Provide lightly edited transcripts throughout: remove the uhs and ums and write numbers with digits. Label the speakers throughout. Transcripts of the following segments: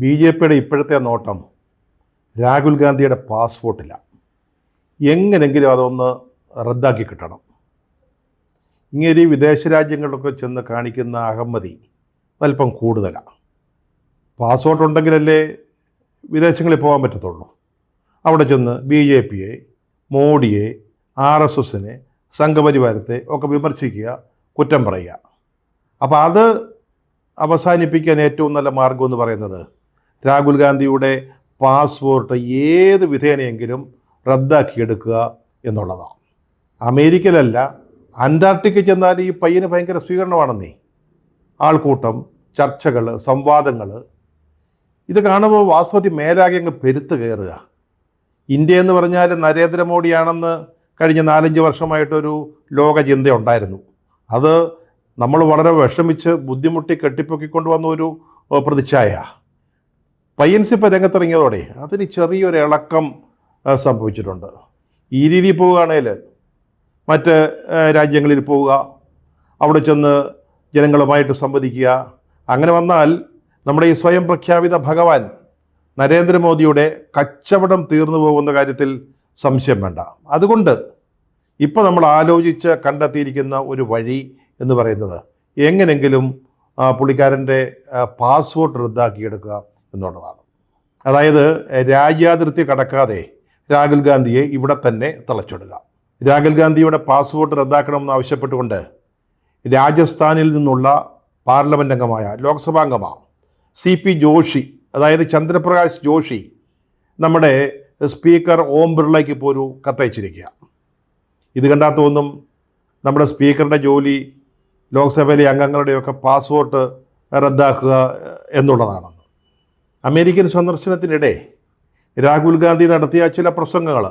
Speaker 1: ബി.ജെ.പിയുടെ ഇപ്പോഴത്തെ നോട്ടം രാഹുൽ ഗാന്ധിയുടെ പാസ്പോർട്ടില്ല. എങ്ങനെങ്കിലും അതൊന്ന് റദ്ദാക്കി കിട്ടണം. ഇങ്ങനെ വിദേശ രാജ്യങ്ങളിലൊക്കെ ചെന്ന് കാണിക്കുന്ന അഹമ്മതി അല്പം കൂടുതലാണ്. പാസ്പോർട്ട് ഉണ്ടെങ്കിലല്ലേ വിദേശങ്ങളിൽ പോകാൻ പറ്റത്തുള്ളൂ. അവിടെ ചെന്ന് ബി.ജെ.പിയെ, മോഡിയെ, ആർ.എസ്.എസിനെ, സംഘപരിവാരത്തെ ഒക്കെ വിമർശിക്കുക, കുറ്റം പറയുക. അപ്പോൾ അത് അവസാനിപ്പിക്കാൻ ഏറ്റവും നല്ല മാർഗം എന്ന് പറയുന്നത് രാഹുൽ ഗാന്ധിയുടെ പാസ്പോർട്ട് ഏത് വിധേനയെങ്കിലും റദ്ദാക്കിയെടുക്കുക എന്നുള്ളതാണ്. അമേരിക്കയിലല്ല, അന്റാർട്ടിക്കയിൽ ചെന്നാൽ ഈ പയ്യന് ഭയങ്കര സ്വീകരണമാണെന്നേ. ആൾക്കൂട്ടം, ചർച്ചകൾ, സംവാദങ്ങൾ, ഇത് കാണുമ്പോൾ വാസ്തവത്തിൽ മേലാകെ അങ്ങ് പെരുത്ത് കയറുക. ഇന്ത്യ എന്ന് പറഞ്ഞാൽ നരേന്ദ്രമോദിയാണെന്ന് കഴിഞ്ഞ 4-5 വർഷമായിട്ടൊരു ലോക ചിന്ത ഉണ്ടായിരുന്നു. അത് നമ്മൾ വളരെ വിഷമിച്ച് ബുദ്ധിമുട്ടി കെട്ടിപ്പൊക്കിക്കൊണ്ട് വന്ന ഒരു പ്രതിച്ഛായ. പയ്യൻസ് ഇപ്പോൾ രംഗത്തിറങ്ങിയതോടെ അതിന് ചെറിയൊരു ഇളക്കം സംഭവിച്ചിട്ടുണ്ട്. ഈ രീതിയിൽ പോവുകയാണെങ്കിൽ മറ്റ് രാജ്യങ്ങളിൽ പോവുക, അവിടെ ചെന്ന് ജനങ്ങളുമായിട്ട് സംവദിക്കുക. അങ്ങനെ വന്നാൽ നമ്മുടെ ഈ സ്വയം പ്രഖ്യാപിത ഭഗവാൻ നരേന്ദ്രമോദിയുടെ കച്ചവടം തീർന്നു പോകുന്ന കാര്യത്തിൽ സംശയം വേണ്ട. അതുകൊണ്ട് ഇപ്പോൾ നമ്മൾ ആലോചിച്ച് കണ്ടെത്തിയിരിക്കുന്ന ഒരു വഴി എന്ന് പറയുന്നത് എങ്ങനെങ്കിലും പുള്ളിക്കാരൻ്റെ പാസ്പോർട്ട് റദ്ദാക്കിയെടുക്കുക എന്നുള്ളതാണ്. അതായത് രാജ്യാതിർത്തി കടക്കാതെ രാഹുൽ ഗാന്ധിയെ ഇവിടെ തന്നെ തളച്ചിടുക. രാഹുൽ ഗാന്ധിയുടെ പാസ്പോർട്ട് റദ്ദാക്കണമെന്ന് ആവശ്യപ്പെട്ടുകൊണ്ട് രാജസ്ഥാനിൽ നിന്നുള്ള പാർലമെൻ്റ് അംഗമായ ലോക്സഭാംഗമാണ് CP ജോഷി, അതായത് ചന്ദ്രപ്രകാശ് ജോഷി, നമ്മുടെ സ്പീക്കർ ഓം ബിർളയ്ക്ക് ഇപ്പോൾ ഒരു കത്തയച്ചിരിക്കുക. ഇത് കണ്ടാത്തൊന്നും നമ്മുടെ സ്പീക്കറുടെ ജോലി ലോക്സഭയിലെ അംഗങ്ങളുടെയൊക്കെ പാസ്പോർട്ട് റദ്ദാക്കുക എന്നുള്ളതാണെന്ന്. അമേരിക്കൻ സന്ദർശനത്തിനിടെ രാഹുൽ ഗാന്ധി നടത്തിയ ചില പ്രസംഗങ്ങൾ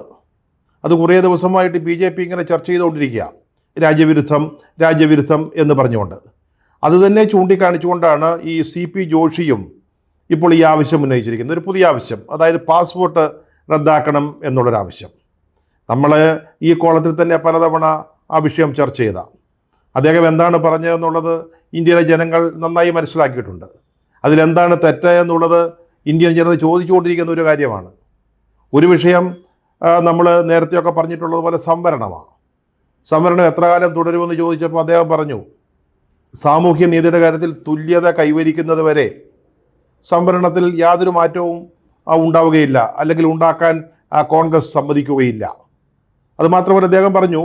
Speaker 1: അത് കുറേ ദിവസമായിട്ട് BJP ഇങ്ങനെ ചർച്ച ചെയ്തുകൊണ്ടിരിക്കുക. രാജ്യവിരുദ്ധം എന്ന് പറഞ്ഞുകൊണ്ട് അതുതന്നെ ചൂണ്ടിക്കാണിച്ചുകൊണ്ടാണ് ഈ CP ജോഷിയും ഇപ്പോൾ ഈ ആവശ്യം ഉന്നയിച്ചിരിക്കുന്നത്. ഒരു പുതിയ ആവശ്യം, അതായത് പാസ്പോർട്ട് റദ്ദാക്കണം എന്നുള്ളൊരാവശ്യം. നമ്മൾ ഈ കോളത്തിൽ തന്നെ പലതവണ ആ വിഷയം ചർച്ച ചെയ്ത അദ്ദേഹം എന്താണ് പറഞ്ഞതെന്നുള്ളത് ഇന്ത്യയിലെ ജനങ്ങൾ നന്നായി മനസ്സിലാക്കിയിട്ടുണ്ട്. അതിലെന്താണ് തെറ്റ് എന്നുള്ളത് ഇന്ത്യൻ ജനത ചോദിച്ചുകൊണ്ടിരിക്കുന്ന ഒരു കാര്യമാണ്. ഒരു വിഷയം നമ്മൾ നേരത്തെയൊക്കെ പറഞ്ഞിട്ടുള്ളതുപോലെ സംവരണമാണ്. സംവരണം എത്ര കാലം തുടരുമെന്ന് ചോദിച്ചപ്പോൾ അദ്ദേഹം പറഞ്ഞു, സാമൂഹ്യ നീതിയുടെ കാര്യത്തിൽ തുല്യത കൈവരിക്കുന്നത് വരെ സംവരണത്തിൽ യാതൊരു മാറ്റവും ഉണ്ടാവുകയില്ല, അല്ലെങ്കിൽ ഉണ്ടാക്കാൻ കോൺഗ്രസ് സമ്മതിക്കുകയില്ല. അതുമാത്രമല്ല, അദ്ദേഹം പറഞ്ഞു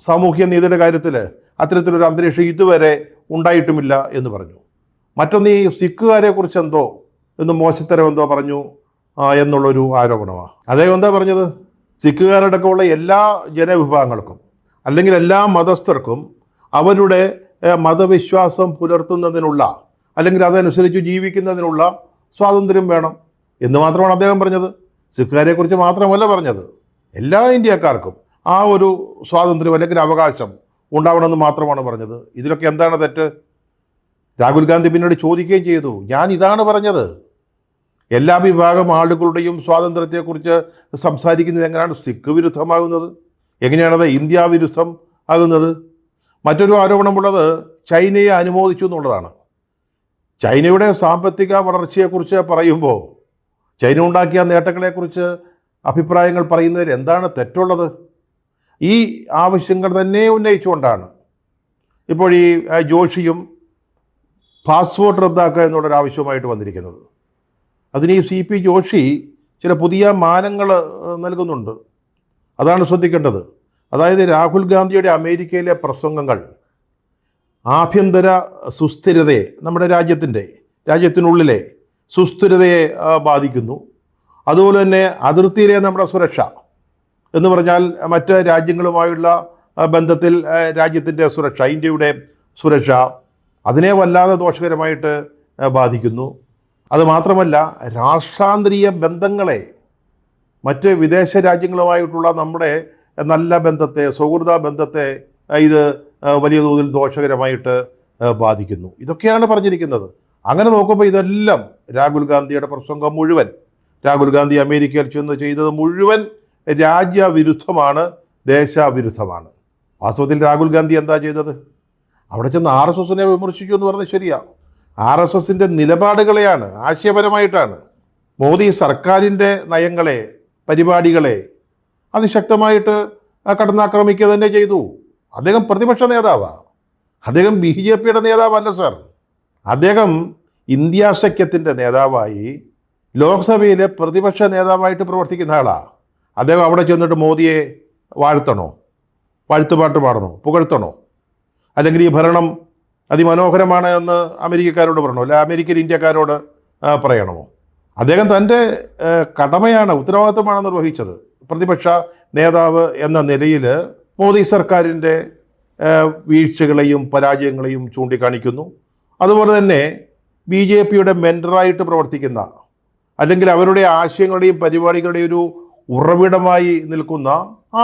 Speaker 1: സാമൂഹ്യ നീതിയുടെ കാര്യത്തിൽ അത്തരത്തിലൊരു അന്തരീക്ഷം ഇതുവരെ ഉണ്ടായിട്ടുമില്ല എന്ന് പറഞ്ഞു. മറ്റൊന്ന് ഈ സിഖുകാരെ കുറിച്ച് എന്തോ മോശത്തരം പറഞ്ഞു എന്നുള്ളൊരു ആരോപണമാണ്. അദ്ദേഹം എന്താ പറഞ്ഞത്? സിഖുകാരടക്കമുള്ള എല്ലാ ജനവിഭാഗങ്ങൾക്കും അല്ലെങ്കിൽ എല്ലാ മതസ്ഥർക്കും അവരുടെ മതവിശ്വാസം പുലർത്തുന്നതിനുള്ള അല്ലെങ്കിൽ അതനുസരിച്ച് ജീവിക്കുന്നതിനുള്ള സ്വാതന്ത്ര്യം വേണം എന്ന് മാത്രമാണ് അദ്ദേഹം പറഞ്ഞത്. സിഖുകാരെക്കുറിച്ച് മാത്രമല്ല പറഞ്ഞത്, എല്ലാ ഇന്ത്യക്കാർക്കും ആ ഒരു സ്വാതന്ത്ര്യം അല്ലെങ്കിൽ അവകാശം ഉണ്ടാവണമെന്ന് മാത്രമാണ് പറഞ്ഞത്. ഇതിലൊക്കെ എന്താണ് തെറ്റ്? രാഹുൽ ഗാന്ധി പിന്നീട് ചോദിക്കുകയും ചെയ്തു, ഞാൻ ഇതാണ് പറഞ്ഞത്. എല്ലാ വിഭാഗം ആളുകളുടെയും സ്വാതന്ത്ര്യത്തെക്കുറിച്ച് സംസാരിക്കുന്നത് എങ്ങനെയാണ് സിഖ് വിരുദ്ധമാകുന്നത്? എങ്ങനെയാണത് ഇന്ത്യ വിരുദ്ധം ആകുന്നത്? മറ്റൊരു ആരോപണമുള്ളത് ചൈനയെ അനുമോദിച്ചു എന്നുള്ളതാണ്. ചൈനയുടെ സാമ്പത്തിക വളർച്ചയെക്കുറിച്ച് പറയുമ്പോൾ ചൈന ഉണ്ടാക്കിയ നേട്ടങ്ങളെക്കുറിച്ച് അഭിപ്രായങ്ങൾ പറയുന്നതിൽ എന്താണ് തെറ്റുള്ളത്? ഈ ആവശ്യങ്ങൾ തന്നെ ഉന്നയിച്ചുകൊണ്ടാണ് ഇപ്പോൾ ഈ ജോഷിയും പാസ്പോർട്ട് റദ്ദാക്കുക എന്നുള്ളൊരാവശ്യവുമായിട്ട് വന്നിരിക്കുന്നത്. അതിന് ഈ CP ജോഷി ചില പുതിയ മാനങ്ങൾ നൽകുന്നുണ്ട്. അതാണ് ശ്രദ്ധിക്കേണ്ടത്. അതായത് രാഹുൽ ഗാന്ധിയുടെ അമേരിക്കയിലെ പ്രസംഗങ്ങൾ ആഭ്യന്തര സുസ്ഥിരതയെ, നമ്മുടെ രാജ്യത്തിനുള്ളിലെ സുസ്ഥിരതയെ ബാധിക്കുന്നു. അതുപോലെ തന്നെ അതിർത്തിയിലെ നമ്മുടെ സുരക്ഷ എന്ന് പറഞ്ഞാൽ മറ്റ് രാജ്യങ്ങളുമായുള്ള ബന്ധത്തിൽ രാജ്യത്തിൻ്റെ സുരക്ഷ, ഇന്ത്യയുടെ സുരക്ഷ, അതിനെ വല്ലാതെ ദോഷകരമായിട്ട് ബാധിക്കുന്നു. അതുമാത്രമല്ല, രാഷ്ട്രാന്തരീയ ബന്ധങ്ങളെ, മറ്റ് വിദേശ രാജ്യങ്ങളുമായിട്ടുള്ള നമ്മുടെ നല്ല ബന്ധത്തെ, സൗഹൃദ ബന്ധത്തെ ഇത് വലിയ തോതിൽ ദോഷകരമായിട്ട് ബാധിക്കുന്നു. ഇതൊക്കെയാണ് പറഞ്ഞിരിക്കുന്നത്. അങ്ങനെ നോക്കുമ്പോൾ ഇതെല്ലാം രാഹുൽ ഗാന്ധിയുടെ പ്രസംഗം മുഴുവൻ, രാഹുൽ ഗാന്ധി അമേരിക്കയിൽ ചെന്ന് ചെയ്തത് മുഴുവൻ രാജ്യവിരുദ്ധമാണ്, ദേശവിരുദ്ധമാണ്. വാസ്തവത്തിൽ രാഹുൽ ഗാന്ധി എന്താ ചെയ്തത്? അവിടെ ചെന്ന് RSSനെ വിമർശിച്ചു എന്ന് പറഞ്ഞത് ശരിയാണ്. RSSൻ്റെ നിലപാടുകളെയാണ്, ആശയപരമായിട്ടാണ്. മോദി സർക്കാരിൻ്റെ നയങ്ങളെ, പരിപാടികളെ അതിശക്തമായിട്ട് കടന്നാക്രമിക്കുക തന്നെ ചെയ്തു. അദ്ദേഹം പ്രതിപക്ഷ നേതാവാണ്. അദ്ദേഹം BJP നേതാവല്ല സർ. അദ്ദേഹം ഇന്ത്യ സഖ്യത്തിൻ്റെ നേതാവായി ലോക്സഭയിലെ പ്രതിപക്ഷ നേതാവായിട്ട് പ്രവർത്തിക്കുന്ന ആളാണ്. അദ്ദേഹം അവിടെ ചെന്നിട്ട് മോദിയെ വാഴ്ത്തണോ, വാഴ്ത്തുപാട്ട് പാടണോ, പുകഴ്ത്തണോ, അല്ലെങ്കിൽ ഈ ഭരണം അതിമനോഹരമാണ് എന്ന് അമേരിക്കക്കാരോട് പറയണോ, അല്ല അമേരിക്കൻ ഇന്ത്യക്കാരോട് പറയണമോ? അദ്ദേഹം തൻ്റെ കടമയാണ്, ഉത്തരവാദിത്വമാണ് നിർവഹിച്ചത്. പ്രതിപക്ഷ നേതാവ് എന്ന നിലയിൽ മോദി സർക്കാരിൻ്റെ വീഴ്ചകളെയും പരാജയങ്ങളെയും ചൂണ്ടിക്കാണിക്കുന്നു. അതുപോലെ തന്നെ BJPയുടെ മെൻറ്ററായിട്ട് പ്രവർത്തിക്കുന്ന, അല്ലെങ്കിൽ അവരുടെ ആശയങ്ങളുടെയും പരിപാടികളുടെയും ഒരു ഉറവിടമായി നിൽക്കുന്ന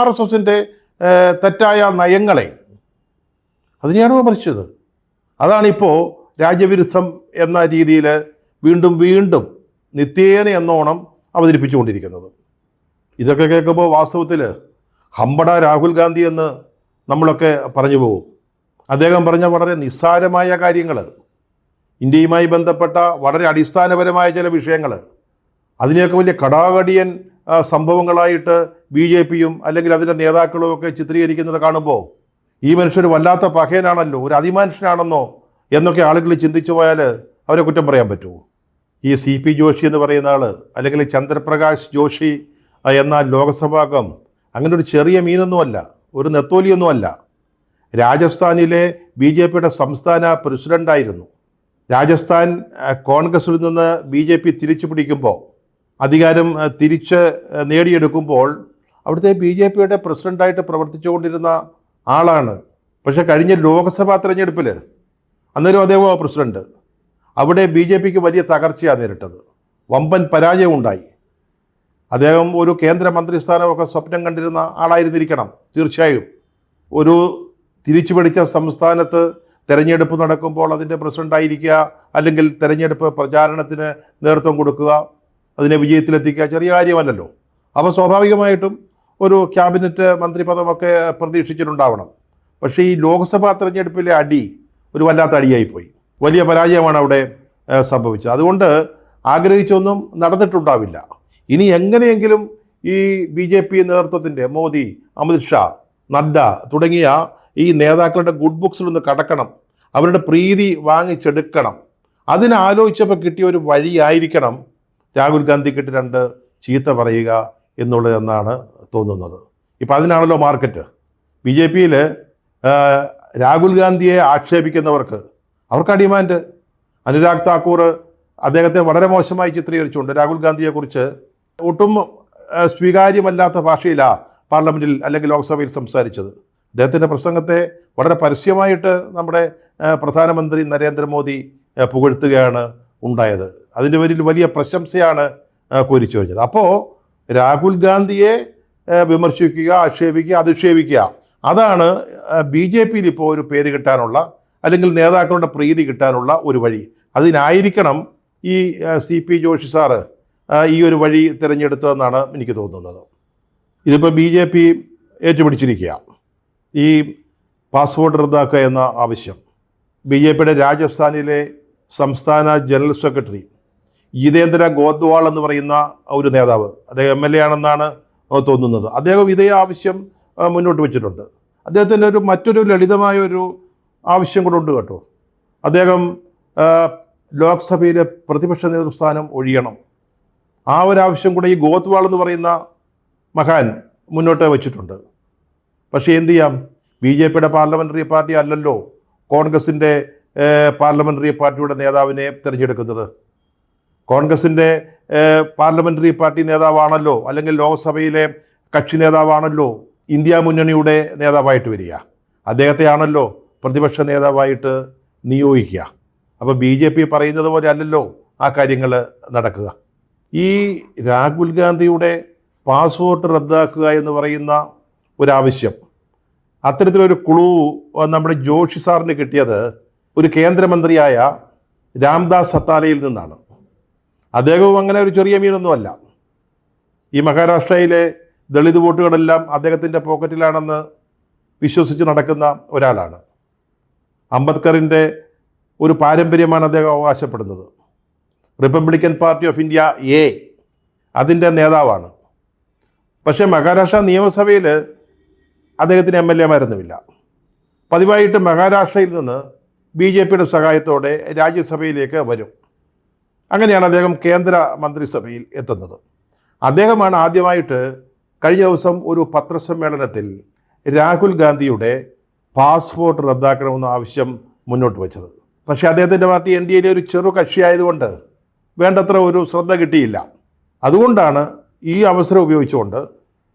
Speaker 1: RSSൻ്റെ തെറ്റായ നയങ്ങളെ അതിനെയാണ് വിമർശിച്ചത്. അതാണിപ്പോൾ രാജ്യവിരുദ്ധം എന്ന രീതിയിൽ വീണ്ടും വീണ്ടും നിത്യേന എന്നോണം അവതരിപ്പിച്ചുകൊണ്ടിരിക്കുന്നത്. ഇതൊക്കെ കേൾക്കുമ്പോൾ വാസ്തവത്തിൽ ഹമ്പട രാഹുൽ ഗാന്ധി എന്ന് നമ്മളൊക്കെ പറഞ്ഞു പോകും. അദ്ദേഹം പറഞ്ഞ വളരെ നിസ്സാരമായ കാര്യങ്ങൾ, ഇന്ത്യയുമായി ബന്ധപ്പെട്ട വളരെ അടിസ്ഥാനപരമായ ചില വിഷയങ്ങൾ, അതിനെയൊക്കെ വലിയ കടാകടിയൻ സംഭവങ്ങളായിട്ട് BJPയും അല്ലെങ്കിൽ അതിൻ്റെ നേതാക്കളും ഒക്കെ ചിത്രീകരിക്കുന്നത് കാണുമ്പോൾ ഈ മനുഷ്യർ വല്ലാത്ത പകയനാണല്ലോ, ഒരു അതിമനുഷ്യനാണെന്നോ എന്നൊക്കെ ആളുകൾ ചിന്തിച്ചു പോയാൽ അവരെ കുറ്റം പറയാൻ പറ്റുമോ? ഈ CP ജോഷി എന്ന് പറയുന്ന ആൾ, അല്ലെങ്കിൽ ചന്ദ്രപ്രകാശ് ജോഷി എന്ന ലോകസഭാംഗം അങ്ങനെ ഒരു ചെറിയ മീനൊന്നുമല്ല, ഒരു നെത്തോലിയൊന്നുമല്ല. രാജസ്ഥാനിലെ BJPയുടെ സംസ്ഥാന പ്രസിഡൻ്റായിരുന്നു. രാജസ്ഥാൻ കോൺഗ്രസിൽ നിന്ന് BJP തിരിച്ചു പിടിക്കുമ്പോൾ, അധികാരം തിരിച്ച് നേടിയെടുക്കുമ്പോൾ അവിടുത്തെ BJPയുടെ പ്രസിഡൻ്റായിട്ട് പ്രവർത്തിച്ചുകൊണ്ടിരുന്ന ആളാണ്. പക്ഷേ കഴിഞ്ഞ ലോക്സഭാ തെരഞ്ഞെടുപ്പിൽ അന്നേരം അദ്ദേഹം പ്രസിഡന്റ്, അവിടെ BJPക്ക് വലിയ തകർച്ചയാണ് നേരിട്ടത്, വമ്പൻ പരാജയം ഉണ്ടായി. അദ്ദേഹം ഒരു കേന്ദ്രമന്ത്രി സ്ഥാനമൊക്കെ സ്വപ്നം കണ്ടിരുന്ന ആളായിരുന്നിരിക്കണം തീർച്ചയായും. ഒരു തിരിച്ചു പിടിച്ച സംസ്ഥാനത്ത് തെരഞ്ഞെടുപ്പ് നടക്കുമ്പോൾ അതിൻ്റെ പ്രസിഡൻ്റായിരിക്കുക, അല്ലെങ്കിൽ തെരഞ്ഞെടുപ്പ് പ്രചാരണത്തിന് നേതൃത്വം കൊടുക്കുക, അതിനെ വിജയത്തിലെത്തിക്കുക ചെറിയ കാര്യമല്ലല്ലോ. അപ്പോൾ സ്വാഭാവികമായിട്ടും ഒരു ക്യാബിനറ്റ് മന്ത്രിപദമൊക്കെ പ്രതീക്ഷിച്ചിട്ടുണ്ടാവണം. പക്ഷേ ഈ ലോക്സഭാ തെരഞ്ഞെടുപ്പിലെ അടി ഒരു വല്ലാത്ത അടിയായിപ്പോയി, വലിയ പരാജയമാണ് അവിടെ സംഭവിച്ചത്. അതുകൊണ്ട് ആഗ്രഹിച്ചൊന്നും നടന്നിട്ടുണ്ടാവില്ല. ഇനി എങ്ങനെയെങ്കിലും ഈ BJP നേതൃത്വത്തിൻ്റെ മോദി, അമിത്ഷാ, നഡ്ഡ തുടങ്ങിയ ഈ നേതാക്കളുടെ ഗുഡ് ബുക്സിൽ നിന്ന് കടക്കണം, അവരുടെ പ്രീതി വാങ്ങിച്ചെടുക്കണം. അതിനാലോചിച്ചപ്പോൾ കിട്ടിയ ഒരു വഴിയായിരിക്കണം രാഹുൽ ഗാന്ധിക്കിട്ട് 2 ചീത്ത പറയുക എന്നുള്ളതെന്നാണ് തോന്നുന്നത്. ഇപ്പം അതിനാണല്ലോ മാർക്കറ്റ്. BJPയിൽ രാഹുൽ ഗാന്ധിയെ ആക്ഷേപിക്കുന്നവർക്ക് അവർക്കാണ് ഡിമാൻഡ്. അനുരാഗ് താക്കൂർ അദ്ദേഹത്തെ വളരെ മോശമായി ചിത്രീകരിച്ചുകൊണ്ട് രാഹുൽ ഗാന്ധിയെക്കുറിച്ച് ഒട്ടും സ്വീകാര്യമല്ലാത്ത ഭാഷയിലാണ് പാർലമെൻറ്റിൽ അല്ലെങ്കിൽ ലോക്സഭയിൽ സംസാരിച്ചത്. അദ്ദേഹത്തിൻ്റെ പ്രസംഗത്തെ വളരെ പരസ്യമായിട്ട് നമ്മുടെ പ്രധാനമന്ത്രി നരേന്ദ്രമോദി പുകഴ്ത്തുകയാണ് ഉണ്ടായത്. അതിൻ്റെ പേരിൽ വലിയ പ്രശംസയാണ് കോരിച്ചൊരിഞ്ഞത്. അപ്പോൾ രാഹുൽ ഗാന്ധിയെ വിമർശിക്കുക, ആക്ഷേപിക്കുക, അധിക്ഷേപിക്കുക, അതാണ് BJPയിൽ ഇപ്പോൾ ഒരു പേര് കിട്ടാനുള്ള, അല്ലെങ്കിൽ നേതാക്കളുടെ പ്രീതി കിട്ടാനുള്ള ഒരു വഴി. അതിനായിരിക്കണം ഈ CP ജോഷി സാറ് ഈ ഒരു വഴി തിരഞ്ഞെടുത്തതെന്നാണ് എനിക്ക് തോന്നുന്നത്. ഇതിപ്പോൾ BJP ഏറ്റുപിടിച്ചിരിക്കുക, ഈ പാസ്പോർട്ട് റദ്ദാക്കുക എന്ന ആവശ്യം. BJPയുടെ രാജസ്ഥാനിലെ സംസ്ഥാന ജനറൽ സെക്രട്ടറി ജിതേന്ദ്ര ഗോദ്വാൾ എന്ന് പറയുന്ന ഒരു നേതാവ്, അദ്ദേഹം MLA ആണെന്നാണ് തോന്നുന്നത്, അദ്ദേഹം ഇതേ ആവശ്യം മുന്നോട്ട് വെച്ചിട്ടുണ്ട്. അദ്ദേഹത്തിൻ്റെ മറ്റൊരു ലളിതമായ ഒരു ആവശ്യം കൂടെ ഉണ്ട് കേട്ടോ. അദ്ദേഹം ലോക്സഭയിലെ പ്രതിപക്ഷ നേതൃസ്ഥാനം ഒഴിയണം. ആ ഒരു ആവശ്യം കൂടെ ഈ ഗോദ്വാൾ എന്ന് പറയുന്ന മഹാൻ മുന്നോട്ട് വെച്ചിട്ടുണ്ട്. പക്ഷേ എന്തു ചെയ്യാം, BJPയുടെ പാർലമെൻ്ററി പാർട്ടി അല്ലല്ലോ കോൺഗ്രസിൻ്റെ പാർലമെൻ്ററി പാർട്ടിയുടെ നേതാവിനെ തിരഞ്ഞെടുക്കുന്നത്. കോൺഗ്രസിൻ്റെ പാർലമെൻ്ററി പാർട്ടി നേതാവാണല്ലോ, അല്ലെങ്കിൽ ലോക്സഭയിലെ കക്ഷി നേതാവാണല്ലോ ഇന്ത്യ മുന്നണിയുടെ നേതാവായിട്ട് വരിക. അദ്ദേഹത്തെയാണല്ലോ പ്രതിപക്ഷ നേതാവായിട്ട് നിയോഗിക്കുക. അപ്പോൾ BJP പറയുന്നത് പോലെ അല്ലല്ലോ ആ കാര്യങ്ങൾ നടക്കുക. ഈ രാഹുൽ ഗാന്ധിയുടെ പാസ്പോർട്ട് റദ്ദാക്കുക എന്ന് പറയുന്ന ഒരാവശ്യം, അത്തരത്തിലൊരു ക്ലൂ നമ്മുടെ ജോഷി സാറിന് കിട്ടിയത് ഒരു കേന്ദ്രമന്ത്രിയായ രാംദാസ് അത്താലയിൽ നിന്നാണ്. അദ്ദേഹവും അങ്ങനെ ഒരു ചെറിയ മീനൊന്നുമല്ല. ഈ മഹാരാഷ്ട്രയിലെ ദളിത് വോട്ടുകളെല്ലാം അദ്ദേഹത്തിൻ്റെ പോക്കറ്റിലാണെന്ന് വിശ്വസിച്ച് നടക്കുന്ന ഒരാളാണ്. അംബേദ്കറിൻ്റെ ഒരു പാരമ്പര്യമാണ് അദ്ദേഹം അവകാശപ്പെടുന്നത്. റിപ്പബ്ലിക്കൻ പാർട്ടി ഓഫ് ഇന്ത്യ അതിൻ്റെ നേതാവാണ്. പക്ഷേ മഹാരാഷ്ട്ര നിയമസഭയിൽ അദ്ദേഹത്തിന് MLA മാരൊന്നുമില്ല. പതിവായിട്ട് മഹാരാഷ്ട്രയിൽ നിന്ന് BJPയുടെ സഹായത്തോടെ രാജ്യസഭയിലേക്ക് വരും. അങ്ങനെയാണ് അദ്ദേഹം കേന്ദ്ര മന്ത്രിസഭയിൽ എത്തുന്നത്. അദ്ദേഹമാണ് ആദ്യമായിട്ട് കഴിഞ്ഞ ദിവസം ഒരു പത്രസമ്മേളനത്തിൽ രാഹുൽ ഗാന്ധിയുടെ പാസ്പോർട്ട് റദ്ദാക്കണമെന്ന ആവശ്യം മുന്നോട്ട് വച്ചത്. പക്ഷേ അദ്ദേഹത്തിൻ്റെ പാർട്ടി NDAയിലെ ഒരു ചെറു കക്ഷിയായതുകൊണ്ട് വേണ്ടത്ര ഒരു ശ്രദ്ധ കിട്ടിയില്ല. അതുകൊണ്ടാണ് ഈ അവസരം ഉപയോഗിച്ചുകൊണ്ട്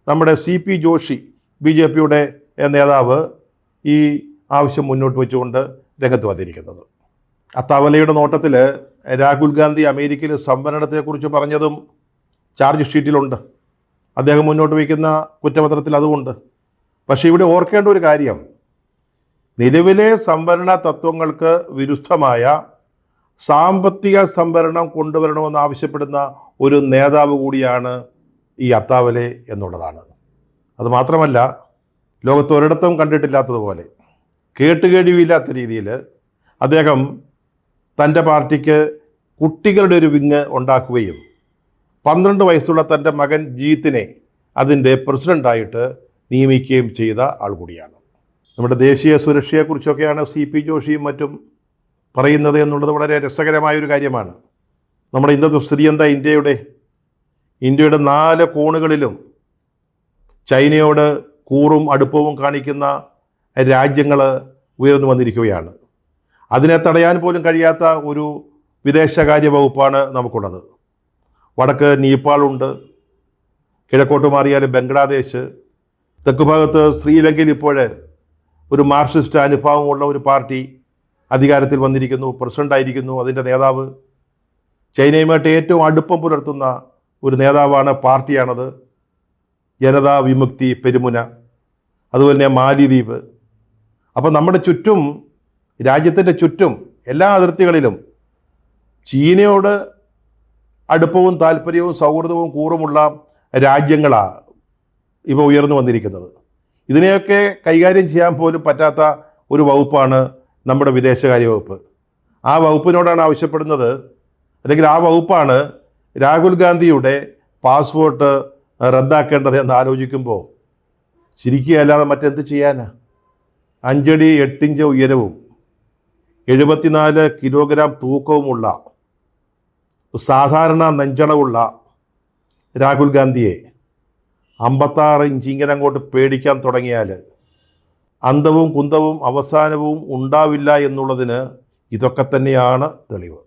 Speaker 1: നമ്മുടെ CP ജോഷി BJPയുടെ നേതാവ് ഈ ആവശ്യം മുന്നോട്ട് വെച്ചുകൊണ്ട് രംഗത്ത് വന്നിരിക്കുന്നത്. അത്താവലയുടെ നോട്ടത്തിൽ രാഹുൽ ഗാന്ധി അമേരിക്കയിൽ സംവരണത്തെക്കുറിച്ച് പറഞ്ഞതും ചാർജ് ഷീറ്റിലുണ്ട്. അദ്ദേഹം മുന്നോട്ട് വയ്ക്കുന്ന കുറ്റപത്രത്തിൽ അതുമുണ്ട്. പക്ഷേ ഇവിടെ ഓർക്കേണ്ട ഒരു കാര്യം, നിലവിലെ സംവരണ തത്വങ്ങൾക്ക് വിരുദ്ധമായ സാമ്പത്തിക സംവരണം കൊണ്ടുവരണമെന്ന് ആവശ്യപ്പെടുന്ന ഒരു നേതാവ് കൂടിയാണ് ഈ അത്താവലെ എന്നുള്ളതാണ്. അതുമാത്രമല്ല, ലോകത്ത് ഒരിടത്തും കണ്ടിട്ടില്ലാത്തതുപോലെ കേട്ടുകേഴ്വിയില്ലാത്ത രീതിയിൽ അദ്ദേഹം തൻ്റെ പാർട്ടിക്ക് കുട്ടികളുടെ ഒരു വിങ് ഉണ്ടാക്കുകയും 12 വയസ്സുള്ള തൻ്റെ മകൻ ജീത്തിനെ അതിൻ്റെ പ്രസിഡൻ്റായിട്ട് നിയമിക്കുകയും ചെയ്ത ആൾ കൂടിയാണ്. നമ്മുടെ ദേശീയ സുരക്ഷയെക്കുറിച്ചൊക്കെയാണ് CP ജോഷിയും മറ്റും പറയുന്നത് എന്നുള്ളത് വളരെ രസകരമായൊരു കാര്യമാണ്. നമ്മുടെ ഇന്നത്തെ സ്ഥിതി എന്താ? ഇന്ത്യയുടെ 4 കോണുകളിലും ചൈനയോട് കൂറും അടുപ്പവും കാണിക്കുന്ന രാജ്യങ്ങൾ ഉയർന്നു വന്നിരിക്കുകയാണ്. അതിനെ തടയാൻ പോലും കഴിയാത്ത ഒരു വിദേശകാര്യ വകുപ്പാണ് നമുക്കുള്ളത്. വടക്ക് നേപ്പാളുണ്ട്, കിഴക്കോട്ട് മാറിയാൽ ബംഗ്ലാദേശ്, തെക്ക് ഭാഗത്ത് ശ്രീലങ്കയിൽ ഇപ്പോൾ ഒരു മാർക്സിസ്റ്റ് അനുഭാവമുള്ള ഒരു പാർട്ടി അധികാരത്തിൽ വന്നിരിക്കുന്നു, പ്രസിഡൻ്റായിരിക്കുന്നു അതിൻ്റെ നേതാവ്. ചൈനയുമായിട്ട് ഏറ്റവും അടുപ്പം പുലർത്തുന്ന ഒരു നേതാവാണ്, പാർട്ടിയാണത് ജനതാ വിമുക്തി പെരുമുന, അതുപോലെ തന്നെ മാലിദ്വീപ്. അപ്പോൾ നമ്മുടെ ചുറ്റും, രാജ്യത്തിൻ്റെ ചുറ്റും എല്ലാ അതിർത്തികളിലും ചീനയോട് അടുപ്പവും താല്പര്യവും സൗഹൃദവും കൂറുമുള്ള രാജ്യങ്ങളാണ് ഇപ്പോൾ ഉയർന്നു വന്നിരിക്കുന്നത്. ഇതിനെയൊക്കെ കൈകാര്യം ചെയ്യാൻ പോലും പറ്റാത്ത ഒരു വകുപ്പാണ് നമ്മുടെ വിദേശകാര്യ വകുപ്പ്. ആ വകുപ്പിനോടാണ് ആവശ്യപ്പെടുന്നത്, അല്ലെങ്കിൽ ആ വകുപ്പാണ് രാഹുൽ ഗാന്ധിയുടെ പാസ്പോർട്ട് റദ്ദാക്കേണ്ടത് എന്ന് ആലോചിക്കുമ്പോൾ ചിരിക്കുകയല്ലാതെ മറ്റെന്ത് ചെയ്യാനാ? 5 അടി 8 ഇഞ്ച് ഉയരവും 74 കിലോഗ്രാം തൂക്കവുമുള്ള സാധാരണ നെഞ്ചളവുള്ള രാഹുൽ ഗാന്ധിയെ 56 ഇഞ്ച് ഇങ്ങനെ അങ്ങോട്ട് പേടിക്കാൻ തുടങ്ങിയാൽ അന്തവും കുന്തവും അവസാനവും ഉണ്ടാവില്ല എന്നുള്ളതിന് ഇതൊക്കെ തന്നെയാണ് തെളിവ്.